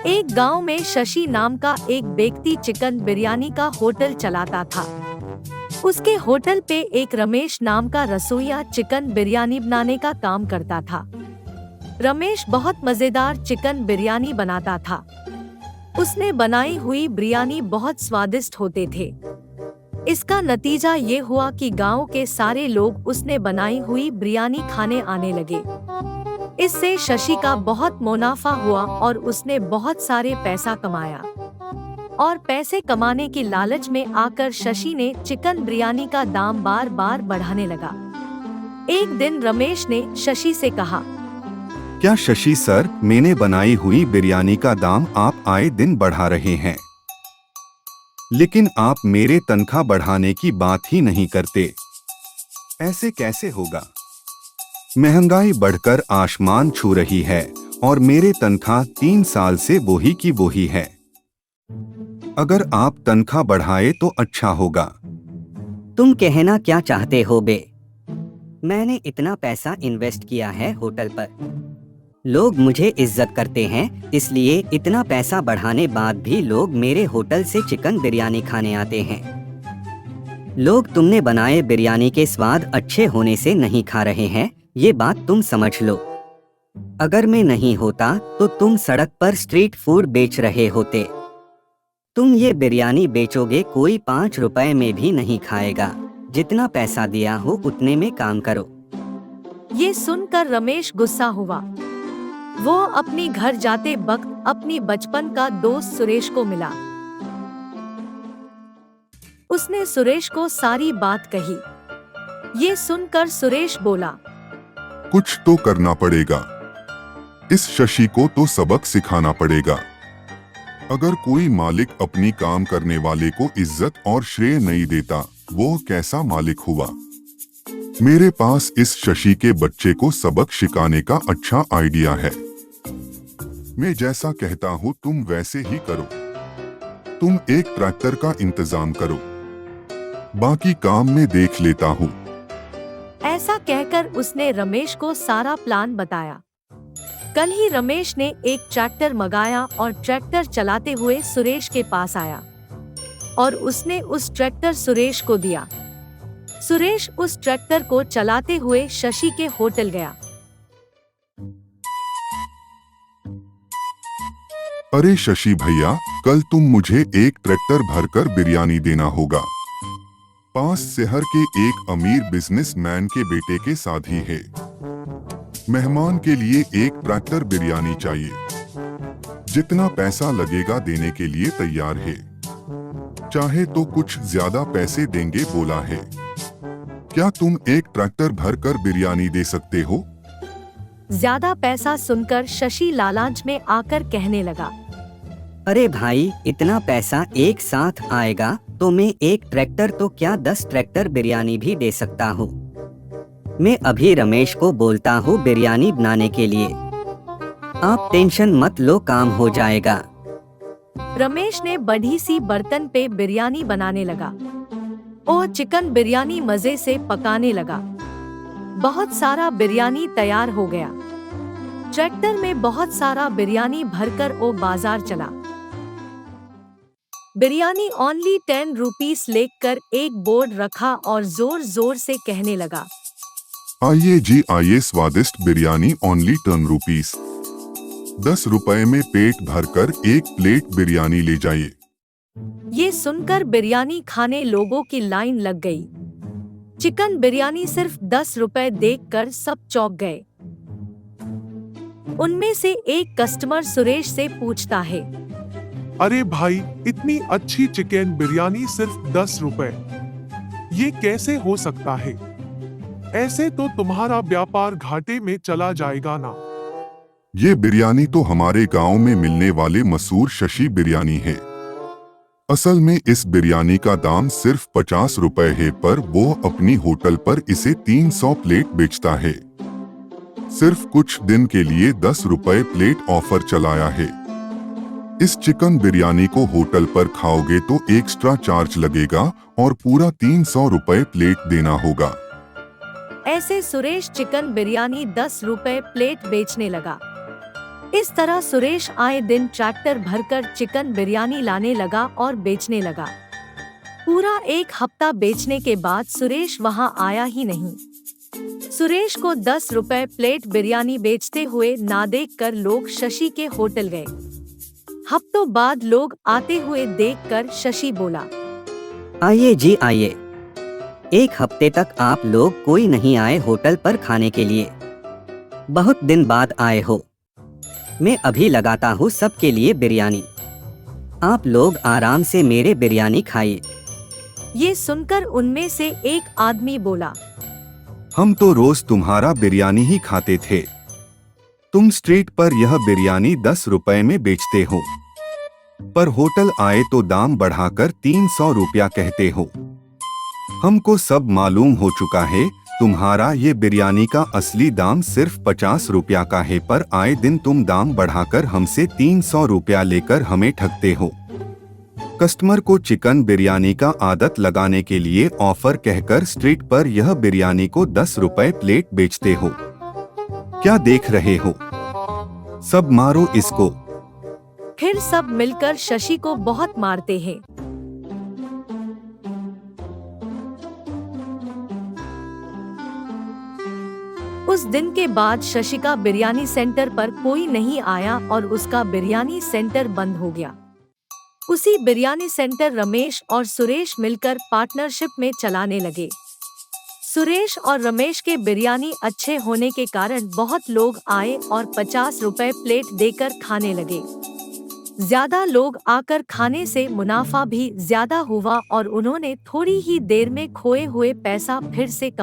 एक गांव में शशि नाम का एक व्यक्ति चिकन बिरयानी का होटल चलाता था। उसके होटल पे एक रमेश नाम का रसोइया चिकन बिरयानी बनाने का काम करता था। रमेश बहुत मजेदार चिकन बिरयानी बनाता था। उसने बनाई हुई बिरयानी बहुत स्वादिष्ट होते थे। इसका नतीजा ये हुआ कि गांव के सारे लोग उसने बनाई हुई बिरयानी खाने आने लगे। इससे शशि का बहुत मुनाफा हुआ और उसने बहुत सारे पैसा कमाया। और पैसे कमाने की लालच में आकर शशि ने चिकन बिरयानी का दाम बार बार बढ़ाने लगा। एक दिन रमेश ने शशि से कहा, क्या शशि सर, मैंने बनाई हुई बिरयानी का दाम आप आए दिन बढ़ा रहे हैं, लेकिन आप मेरे तनख्वाह बढ़ाने की बात ही नहीं करते। ऐसे कैसे होगा? महंगाई बढ़कर आसमान छू रही है और मेरे तनख्वाह 3 साल से वही की वही है। अगर आप तनख्वाह बढ़ाए तो अच्छा होगा। तुम कहना क्या चाहते हो बे? मैंने इतना पैसा इन्वेस्ट किया है होटल पर। लोग मुझे इज्जत करते हैं, इसलिए इतना पैसा बढ़ाने बाद भी लोग मेरे होटल से चिकन बिरयानी खाने आते हैं। लोग तुमने बनाए बिरयानी के स्वाद अच्छे होने से नहीं खा रहे हैं, ये बात तुम समझ लो। अगर मैं नहीं होता तो तुम सड़क पर स्ट्रीट फूड बेच रहे होते। तुम ये बिरयानी बेचोगे, कोई 5 रुपए में भी नहीं खाएगा। जितना पैसा दिया हो उतने में काम करो। ये सुनकर रमेश गुस्सा हुआ। वो अपनी घर जाते वक्त अपनी बचपन का दोस्त सुरेश को मिला। उसने सुरेश को सारी बात कही। ये सुनकर सुरेश बोला, कुछ तो करना पड़ेगा। इस शशि को तो सबक सिखाना पड़ेगा। अगर कोई मालिक अपनी काम करने वाले को इज्जत और श्रेय नहीं देता, वो कैसा मालिक हुआ? मेरे पास इस शशि के बच्चे को सबक सिखाने का अच्छा आइडिया है। मैं जैसा कहता हूँ तुम वैसे ही करो। तुम एक ट्रैक्टर का इंतजाम करो, बाकी काम मैं देख लेता हूँ। ऐसा कहकर उसने रमेश को सारा प्लान बताया। कल ही रमेश ने एक ट्रैक्टर मंगाया और ट्रैक्टर चलाते हुए सुरेश के पास आया और उसने उस ट्रैक्टर सुरेश को दिया। सुरेश उस ट्रैक्टर को चलाते हुए शशि के होटल गया। अरे शशि भैया, कल तुम मुझे एक ट्रैक्टर भरकर बिरयानी देना होगा। पास शहर के एक अमीर बिजनेसमैन के बेटे के शादी है। मेहमान के लिए एक ट्रैक्टर बिरयानी चाहिए। जितना पैसा लगेगा देने के लिए तैयार है। चाहे तो कुछ ज्यादा पैसे देंगे बोला है। क्या तुम एक ट्रैक्टर भरकर बिरयानी दे सकते हो? ज्यादा पैसा सुनकर शशि लालच में आकर कहने लगा, अरे भाई, इतना पैसा एक साथ आएगा तो मैं एक ट्रैक्टर तो क्या 10 ट्रैक्टर बिरयानी भी दे सकता हूँ। मैं अभी रमेश को बोलता हूँ बिरयानी बनाने के लिए। आप टेंशन मत लो, काम हो जाएगा। रमेश ने बड़ी सी बर्तन पे बिरयानी बनाने लगा और चिकन बिरयानी मजे से पकाने लगा। बहुत सारा बिरयानी तैयार हो गया। ट्रैक्टर में बहुत सारा बिरयानी भरकर वो बाजार चला। बिरयानी ओनली 10 रुपीस लेकर एक बोर्ड रखा और जोर जोर से कहने लगा, आइए जी आइए, स्वादिष्ट बिरयानी ओनली 10 रुपीस। 10 रुपए में पेट भरकर एक प्लेट बिरयानी ले जाइए। ये सुनकर बिरयानी खाने लोगों की लाइन लग गई। चिकन बिरयानी सिर्फ 10 रुपए देखकर सब चौंक गए। उनमें से एक कस्टमर सुरेश से पूछता है, अरे भाई, इतनी अच्छी चिकन बिरयानी सिर्फ 10 रुपए, ये कैसे हो सकता है? ऐसे तो तुम्हारा व्यापार घाटे में चला जाएगा ना। ये बिरयानी तो हमारे गांव में मिलने वाले मशहूर शशि बिरयानी है। असल में इस बिरयानी का दाम सिर्फ 50 रुपए है, पर वो अपनी होटल पर इसे 300 प्लेट बेचता है। सिर्फ कुछ दिन के लिए 10 रुपए प्लेट ऑफर चलाया है। इस चिकन बिरयानी को होटल पर खाओगे तो एक्स्ट्रा चार्ज लगेगा और पूरा 300 रुपए प्लेट देना होगा। ऐसे सुरेश चिकन बिरयानी 10 रुपए प्लेट बेचने लगा। इस तरह सुरेश आए दिन ट्रैक्टर भरकर चिकन बिरयानी लाने लगा और बेचने लगा। पूरा एक हफ्ता बेचने के बाद सुरेश वहां आया ही नहीं। सुरेश को 10 रुपए प्लेट बिरयानी बेचते हुए ना देखकर लोग शशि के होटल गए। हफ्तों बाद लोग आते हुए देखकर शशि बोला, आइए जी आइए। एक हफ्ते तक आप लोग कोई नहीं आए होटल पर खाने के लिए। बहुत दिन बाद आए हो। मैं अभी लगाता हूँ सबके लिए बिरयानी। आप लोग आराम से मेरे बिरयानी खाइए। ये सुनकर उनमें से एक आदमी बोला, हम तो रोज तुम्हारा बिरयानी ही खाते थे। तुम स्ट्रीट पर यह बिरयानी 10 रुपए में बेचते हो, पर होटल आए तो दाम बढ़ाकर 300 रुपया कहते हो। हमको सब मालूम हो चुका है, तुम्हारा ये बिरयानी का असली दाम सिर्फ 50 रुपया का है, पर आए दिन तुम दाम बढ़ाकर हमसे 300 रुपया लेकर हमें ठगते हो। कस्टमर को चिकन बिरयानी का आदत लगाने के लिए ऑफर कहकर स्ट्रीट पर यह बिरयानी को 10 रुपए प्लेट बेचते हो। क्या देख रहे हो? सब मारो इसको। फिर सब मिलकर शशि को बहुत मारते हैं। उस दिन के बाद शशि का बिरयानी सेंटर पर कोई नहीं आया और उसका बिरयानी सेंटर बंद हो गया। उसी बिरयानी सेंटर रमेश और सुरेश मिलकर पार्टनरशिप में चलाने लगे। सुरेश और रमेश के बिरयानी अच्छे होने के कारण बहुत लोग आए और 50 रुपए प्लेट देकर खाने लगे। ज्यादा लोग आकर खाने से मुनाफा भी ज्यादा हुआ और उन्होंने थोड़ी ही देर में खोए हुए पैसा फिर से